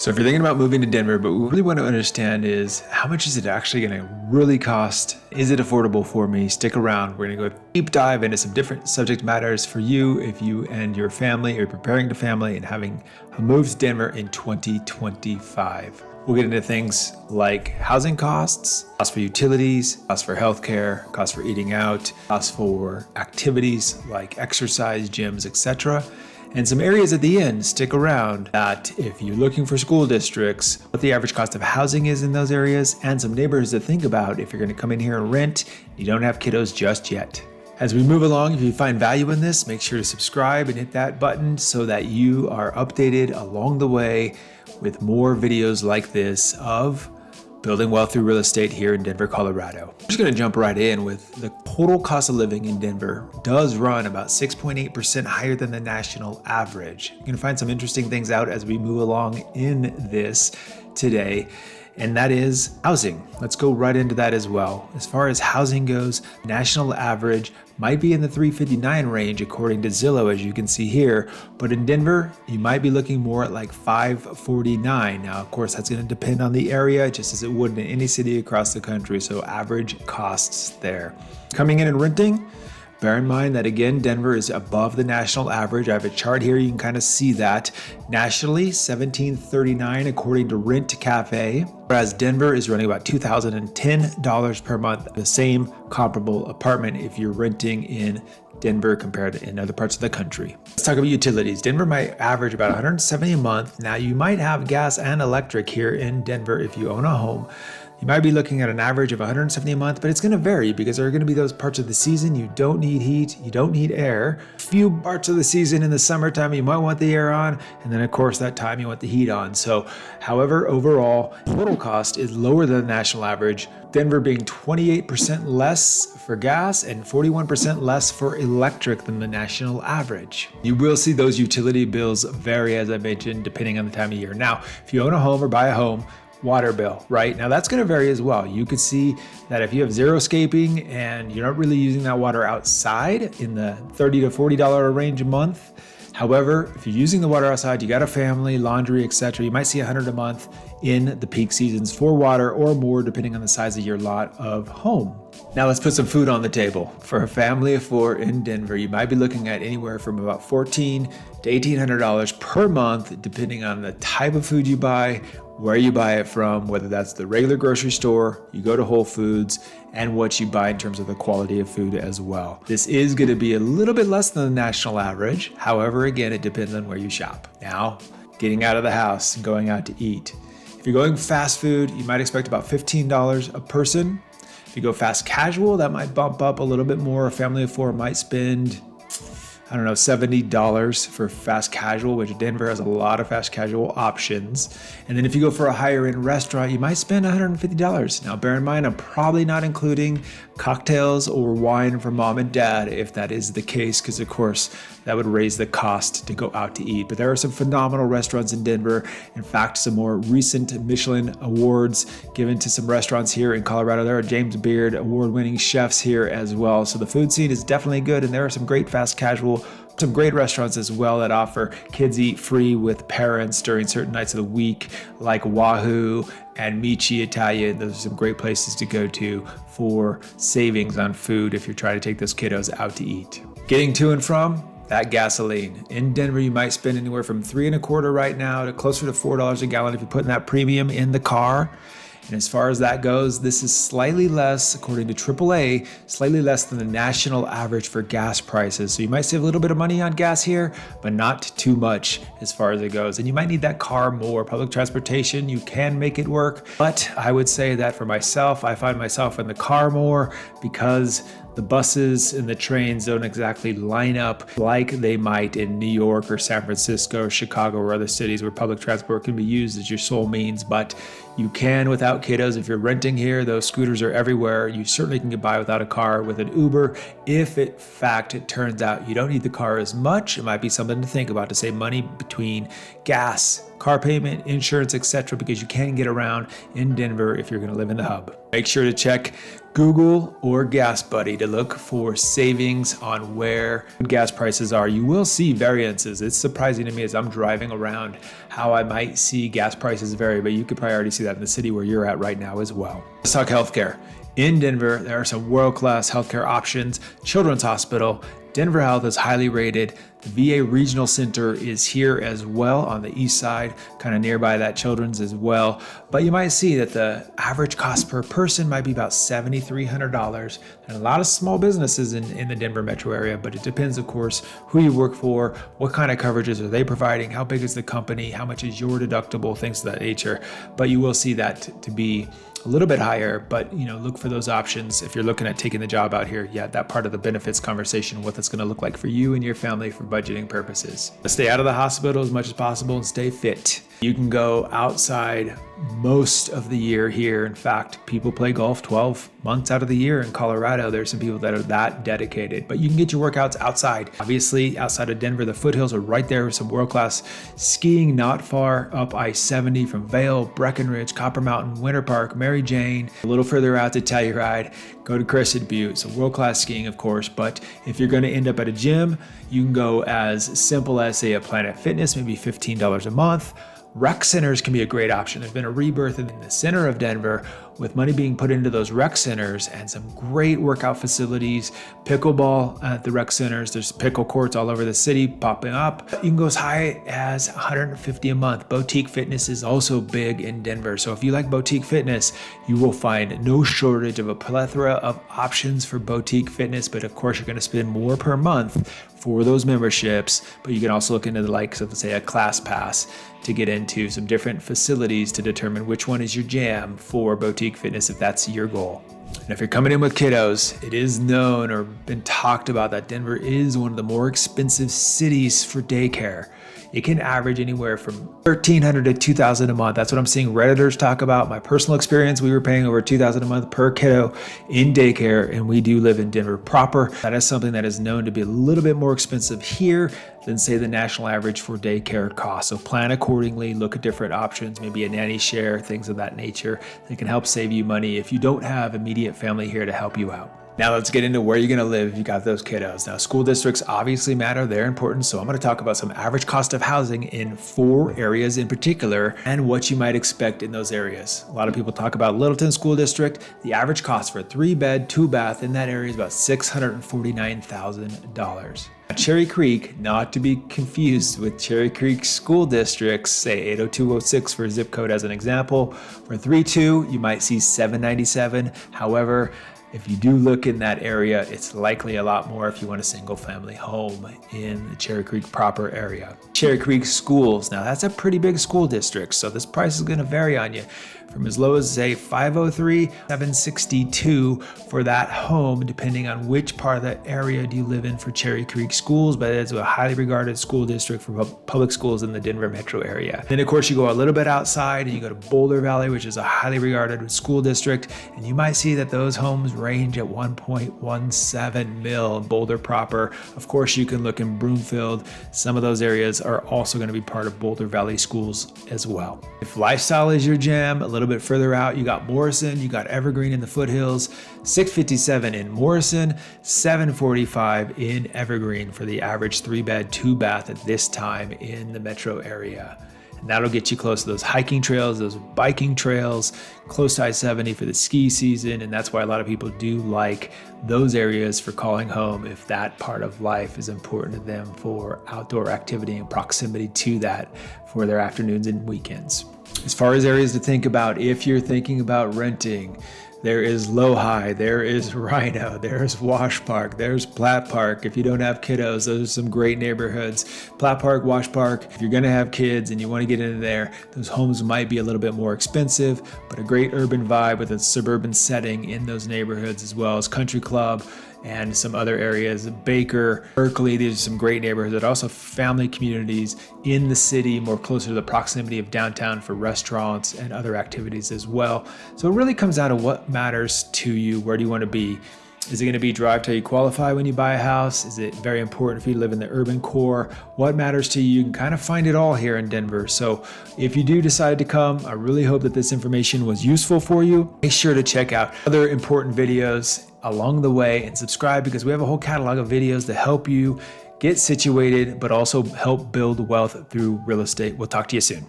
So if you're thinking about moving to Denver, but what we really want to understand is how much is it actually going to really cost? Is it affordable for me? Stick around. We're going to go deep dive into some different subject matters for you if you and your family are preparing to family and having a move to Denver in 2025. We'll get into things like housing costs, costs for utilities, costs for healthcare, costs for eating out, costs for activities like exercise, gyms, etc. And some areas at the end, stick around, that if you're looking for school districts, what the average cost of housing is in those areas, and some neighborhoods to think about if you're going to come in here and rent, you don't have kiddos just yet. As we move along, if you find value in this, make sure to subscribe and hit that button so that you are updated along the way with more videos like this of building wealth through real estate here in Denver, Colorado. I'm just going to jump right in with the total cost of living in Denver does run about 6.8% higher than the national average. You're going to find some interesting things out as we move along in this today, and that is housing. Let's go right into that as well. As far as housing goes, national average might be in the 359 range according to Zillow, as you can see here, but in Denver, you might be looking more at like 549. Now, of course, that's going to depend on the area, just as it would in any city across the country, so average costs there. Coming in and renting, bear in mind that again, Denver is above the national average. I have a chart here, you can kind of see that. Nationally, $1,739 according to Rent Cafe, whereas Denver is running about $2,010 per month, the same comparable apartment if you're renting in Denver compared to in other parts of the country. Let's talk about utilities. Denver might average about $170 a month. Now you might have gas and electric here in Denver if you own a home. You might be looking at an average of $170 a month, but it's going to vary because there are going to be those parts of the season you don't need heat, you don't need air. A few parts of the season in the summertime you might want the air on, and then of course that time you want the heat on. So, however, overall, total cost is lower than the national average. Denver being 28% less for gas and 41% less for electric than the national average. You will see those utility bills vary, as I mentioned, depending on the time of year. Now, if you own a home or buy a home, water bill, right? Now that's going to vary as well. You could see that if you have xeriscaping and you're not really using that water outside in the $30 to $40 range a month. However, if you're using the water outside, you got a family, laundry, etc., you might see $100 a month in the peak seasons for water or more depending on the size of your lot of home. Now let's put some food on the table. For a family of four in Denver, you might be looking at anywhere from about $1,400 to $1,800 per month, depending on the type of food you buy, where you buy it from, whether that's the regular grocery store, you go to Whole Foods, and what you buy in terms of the quality of food as well. This is going to be a little bit less than the national average. However, again, it depends on where you shop. Now, getting out of the house and going out to eat. If you're going fast food, you might expect about $15 a person. If you go fast casual, that might bump up a little bit more. A family of four might spend, I don't know, $70 for fast casual, which Denver has a lot of fast casual options. And then if you go for a higher end restaurant, you might spend $150. Now, bear in mind, I'm probably not including cocktails or wine for mom and dad if that is the case, because of course that would raise the cost to go out to eat. But there are some phenomenal restaurants in Denver. In fact, some more recent Michelin awards given to some restaurants here in Colorado. There are James Beard award-winning chefs here as well. So the food scene is definitely good, and there are some great fast casual, some great restaurants as well that offer kids eat free with parents during certain nights of the week, like Wahoo and Michi Italian. Those are some great places to go to for savings on food if you're trying to take those kiddos out to eat. Getting to and from, that gasoline. In Denver, you might spend anywhere from $3.25 right now to closer to $4 a gallon if you're putting that premium in the car. And as far as that goes, this is slightly less, according to AAA, slightly less than the national average for gas prices. So you might save a little bit of money on gas here, but not too much as far as it goes. And you might need that car more. Public transportation, you can make it work. But I would say that for myself, I find myself in the car more because the buses and the trains don't exactly line up like they might in New York or San Francisco or Chicago or other cities where public transport can be used as your sole means. But you can without kiddos. If you're renting here, those scooters are everywhere. You certainly can get by without a car with an Uber. If in fact it turns out you don't need the car as much, it might be something to think about to save money between gas, car payment, insurance, etc., because you can get around in Denver if you're going to live in the hub. Make sure to check Google or Gas Buddy to look for savings on where gas prices are. You will see variances. It's surprising to me as I'm driving around how I might see gas prices vary, but you could probably already see that in the city where you're at right now as well. Let's talk healthcare. In Denver, there are some world-class healthcare options. Children's Hospital, Denver Health is highly rated. The VA Regional Center is here as well on the east side, kind of nearby that Children's as well. But you might see that the average cost per person might be about $7,300. And a lot of small businesses in the Denver metro area, but it depends, of course, who you work for, what kind of coverages are they providing, how big is the company, how much is your deductible, things of that nature. But you will see that to be a little bit higher, but look for those options. If you're looking at taking the job out here, that part of the benefits conversation, what that's going to look like for you and your family for budgeting purposes. Stay out of the hospital as much as possible and stay fit. You can go outside most of the year here. In fact, people play golf 12 months out of the year in Colorado. There's some people that are that dedicated, but you can get your workouts outside. Obviously, outside of Denver, the foothills are right there with some world-class skiing not far up I-70 from Vail, Breckenridge, Copper Mountain, Winter Park, Mary Jane. A little further out to Telluride, go to Crested Butte. So world-class skiing, of course, but if you're going to end up at a gym, you can go as simple as, say, a Planet Fitness, maybe $15 a month. Rec centers can be a great option. There's been a rebirth in the center of Denver with money being put into those rec centers and some great workout facilities, pickleball at the rec centers. There's pickle courts all over the city popping up. You can go as high as $150 a month. Boutique fitness is also big in Denver. So if you like boutique fitness, you will find no shortage of a plethora of options for boutique fitness. But of course, you're going to spend more per month for those memberships. But you can also look into the likes of, say, a class pass to get into some different facilities to determine which one is your jam for boutique fitness if that's your goal. And if you're coming in with kiddos, it is known or been talked about that Denver is one of the more expensive cities for daycare. It can average anywhere from $1,300 to $2,000 a month. That's what I'm seeing Redditors talk about. My personal experience, we were paying over $2,000 a month per kiddo in daycare, and we do live in Denver proper. That is something that is known to be a little bit more expensive here than, say, the national average for daycare costs. So plan accordingly, look at different options, maybe a nanny share, things of that nature that can help save you money if you don't have immediate family here to help you out. Now let's get into where you're going to live if you got those kiddos. Now, school districts obviously matter. They're important. So I'm going to talk about some average cost of housing in 4 areas in particular and what you might expect in those areas. A lot of people talk about Littleton School District. The average cost for a 3-bed, 2-bath in that area is about $649,000. Cherry Creek, not to be confused with Cherry Creek school districts, say 80206 for zip code as an example. For 3-2, you might see $797. However, if you do look in that area, it's likely a lot more if you want a single family home in the Cherry Creek proper area. Cherry Creek schools, now that's a pretty big school district, so this price is going to vary on you from as low as, say, $503, $762 for that home, depending on which part of the area do you live in for Cherry Creek schools, but it's a highly regarded school district for public schools in the Denver metro area. Then, of course, you go a little bit outside and you go to Boulder Valley, which is a highly regarded school district, and you might see that those homes range at 1.17 mil in Boulder proper. Of course, you can look in Broomfield. Some of those areas are also going to be part of Boulder Valley schools as well. If lifestyle is your jam, a little bit further out, you got Morrison, you got Evergreen in the foothills, $657 in Morrison, $745 in Evergreen for the average 3-bed, 2-bath at this time in the metro area. And that'll get you close to those hiking trails, those biking trails, close to I-70 for the ski season. And that's why a lot of people do like those areas for calling home if that part of life is important to them for outdoor activity and proximity to that for their afternoons and weekends. As far as areas to think about, if you're thinking about renting, there is Lohi, there is Rhino, there's Wash Park, there's Platt Park. If you don't have kiddos, those are some great neighborhoods. Platt Park, Wash Park, if you're gonna have kids and you wanna get into there, those homes might be a little bit more expensive, but a great urban vibe with a suburban setting in those neighborhoods, as well as Country Club and some other areas, Baker, Berkeley. These are some great neighborhoods, but also family communities in the city, more closer to the proximity of downtown for restaurants and other activities as well. So it really comes down to what matters to you. Where do you want to be? Is it going to be drive till you qualify when you buy a house? Is it very important if you live in the urban core? What matters to you? You can kind of find it all here in Denver. So if you do decide to come, I really hope that this information was useful for you. Make sure to check out other important videos along the way and subscribe, because we have a whole catalog of videos to help you get situated, but also help build wealth through real estate. We'll talk to you soon.